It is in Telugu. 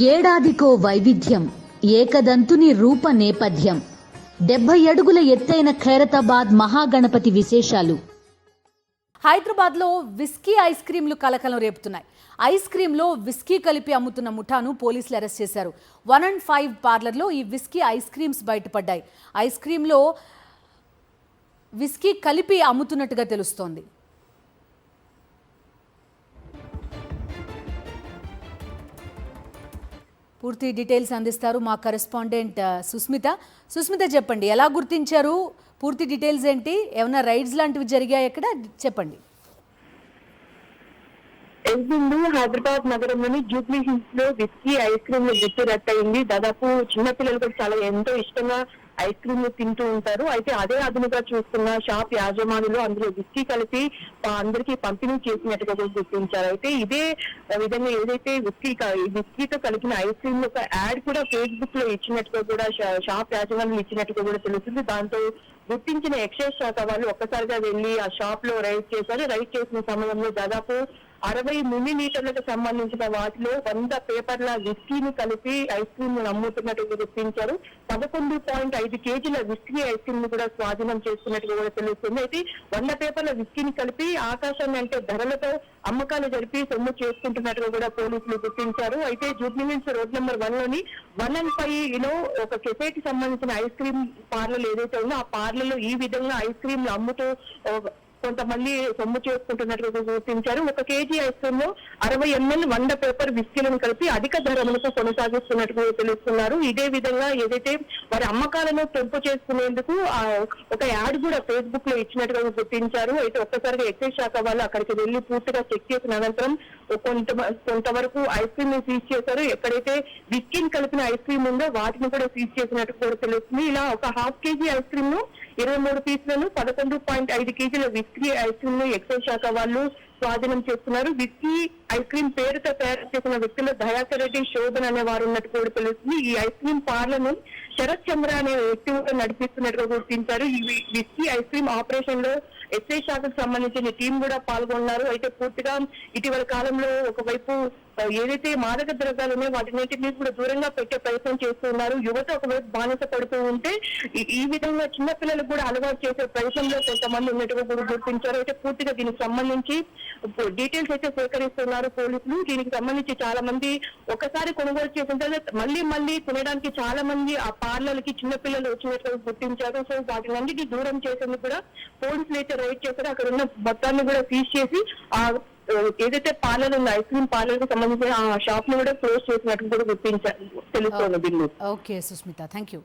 ఏడాదికో వైవిధ్యం, ఏకదంతుని రూప నేపథ్యం. 70 అడుగుల ఎత్తైన ఖైరతాబాద్ మహాగణపతి విశేషాలు. హైదరాబాద్లో విస్కీ ఐస్ క్రీంలు కలకలం రేపుతున్నాయి. ఐస్ క్రీంలో విస్కీ కలిపి అమ్ముతున్న ముఠాను పోలీసులు అరెస్ట్ చేశారు. 115 పార్లర్లో ఈ విస్కీ ఐస్ క్రీమ్స్ బయటపడ్డాయి. ఐస్ క్రీంలో విస్కీ కలిపి అమ్ముతున్నట్టుగా తెలుస్తోంది. పూర్తి డీటెయిల్స్ అందిస్తారు మా కరెస్పాండెంట్ సుస్మిత. చెప్పండి, ఎలా గుర్తించారు? పూర్తి డీటెయిల్స్ ఏంటి? ఏమైనా రైడ్స్ లాంటివి జరిగాయి ఎక్కడ? చెప్పండి. హైదరాబాద్ నగరంలోని జూబ్లీ హిల్స్ లో విస్కీ ఐస్ క్రీమ్ లో గుర్తు రట్టయింది. దాదాపు చిన్నపిల్లలు కూడా చాలా ఎంతో ఇష్టంగా ఐస్ క్రీమ్ తింటూ ఉంటారు. అయితే అదే అదునుగా చూస్తున్న షాప్ యాజమానులు అందులో విస్కీ కలిపి అందరికీ పంపిణీ చేసినట్టుగా గుర్తించారు. అయితే ఇదే విధంగా ఏదైతే విస్కీతో కలిపిన ఐస్ క్రీమ్ ఒక యాడ్ కూడా ఫేస్బుక్ లో ఇచ్చినట్టుగా కూడా షాప్ యాజమానులు ఇచ్చినట్టుగా కూడా తెలుస్తుంది. దాంతో గుర్తించిన ఎక్సైజ్ శాఖ వాళ్ళు ఒక్కసారిగా వెళ్లి ఆ షాప్ లో రైడ్ చేశారు. రైడ్ చేసిన సమయంలో దాదాపు 60 మిల్లీలీటర్లకు సంబంధించిన వాటిలో 100 పేపర్ల విస్కీని కలిపి ఐస్ క్రీమ్ అమ్ముతున్నట్టు గుర్తించారు. 11.5 కేజీల విస్కీ ఐస్ క్రీమ్ ని కూడా స్వాధీనం చేసుకున్నట్టుగా కూడా తెలుస్తుంది. అయితే 100 పేపర్ల విస్కీని కలిపి ఆకాశాన్ని అంటే ధరలతో అమ్మకాలు జరిపి సొమ్ము చేసుకుంటున్నట్టుగా కూడా పోలీసులు గుర్తించారు. అయితే జూబ్లీ హిల్స్ రోడ్ నెంబర్ 1 లోని 115 లో ఒక కెఫే కి సంబంధించిన ఐస్ క్రీమ్ పార్లర్ ఏదైతే ఉందో ఆ పార్లర్ లో ఈ విధంగా ఐస్ క్రీమ్ అమ్ముతూ కొంతమంది సొమ్ము చేసుకుంటున్నట్టుగా గుర్తించారు. 1 కేజీ ఐస్ క్రీమ్ లో 60 ml 100 పేపర్ విస్కీలను కలిపి అధిక ధరలకు కొనసాగిస్తున్నట్టుగా తెలుస్తున్నారు. ఇదే విధంగా ఏదైతే వారి అమ్మకాలను పెంపు చేసుకునేందుకు ఒక యాడ్ కూడా ఫేస్బుక్ లో ఇచ్చినట్టుగా గుర్తించారు. అయితే ఒక్కసారిగా ఎక్సైజ్ శాఖ వాళ్ళు అక్కడికి వెళ్లి పూర్తిగా చెక్ చేసిన అనంతరం కొంతవరకు ఐస్ క్రీమ్ ని సీజ్ చేశారు. ఎక్కడైతే విస్కీని కలిపిన ఐస్ క్రీమ్ ఉందో వాటిని కూడా సీజ్ చేసినట్టు కూడా తెలుస్తుంది. ఇలా ఒక ½ కేజీ ఐస్ క్రీమ్ ను 23 పీసులను 11.5 కేజీల విస్కీ ఐస్ క్రీమ్ ను ఎక్సైజ్ శాఖ వాళ్ళు స్వాధీనం చేస్తున్నారు. విస్కీ ఐస్ క్రీమ్ పేరుతో తయారు చేసిన వ్యక్తులు దయాకర్ రెడ్డి, శోభన్ అనే వారు ఉన్నట్టు కూడా తెలుస్తుంది. ఈ ఐస్ క్రీమ్ పార్లను శరత్ చంద్ర అనే వ్యక్తి కూడా నడిపిస్తున్నట్టుగా గుర్తించారు. ఈ విస్కీ ఐస్ క్రీమ్ ఆపరేషన్ లో ఎక్సైజ్ శాఖకు సంబంధించిన టీం కూడా పాల్గొన్నారు. అయితే పూర్తిగా ఇటీవల కాలంలో ఒకవైపు ఏదైతే మాదక ద్రవ్యాలు ఉన్నాయో వాటిని కూడా దూరంగా పెట్టే ప్రయత్నం చేస్తున్నారు. యువత ఒకవైపు బానిస పడుతూ ఉంటే ఈ విధంగా చిన్నపిల్లలకు కూడా అలవాటు చేసే ప్రయత్నంలో కొంతమంది ఉన్నట్టుగా కూడా గుర్తించారు. అయితే పూర్తిగా దీనికి సంబంధించి డీటెయిల్స్ అయితే సేకరిస్తున్నారు పోలీసులు. దీనికి సంబంధించి చాలా మంది ఒకసారి కొనుగోలు చేసిన తర్వాత మళ్ళీ తినడానికి చాలా మంది ఆ పార్లర్కి చిన్నపిల్లలు వచ్చినట్టుగా గుర్తించారు. సో వాటినన్నిటి దూరం చేసేందుకు కూడా పోలీసులు అయితే రైడ్ చేశారు. అక్కడ ఉన్న మొత్తాన్ని కూడా సీజ్ చేసి ఆ ఏదైతే పార్లర్ ఉందో ఐస్ క్రీమ్ పార్లర్ కి సంబంధించిన ఆ షాప్ ని కూడా క్లోజ్ చేసినట్టు కూడా గుర్తించారు తెలుస్తోంది. Okay Sushmita, thank you.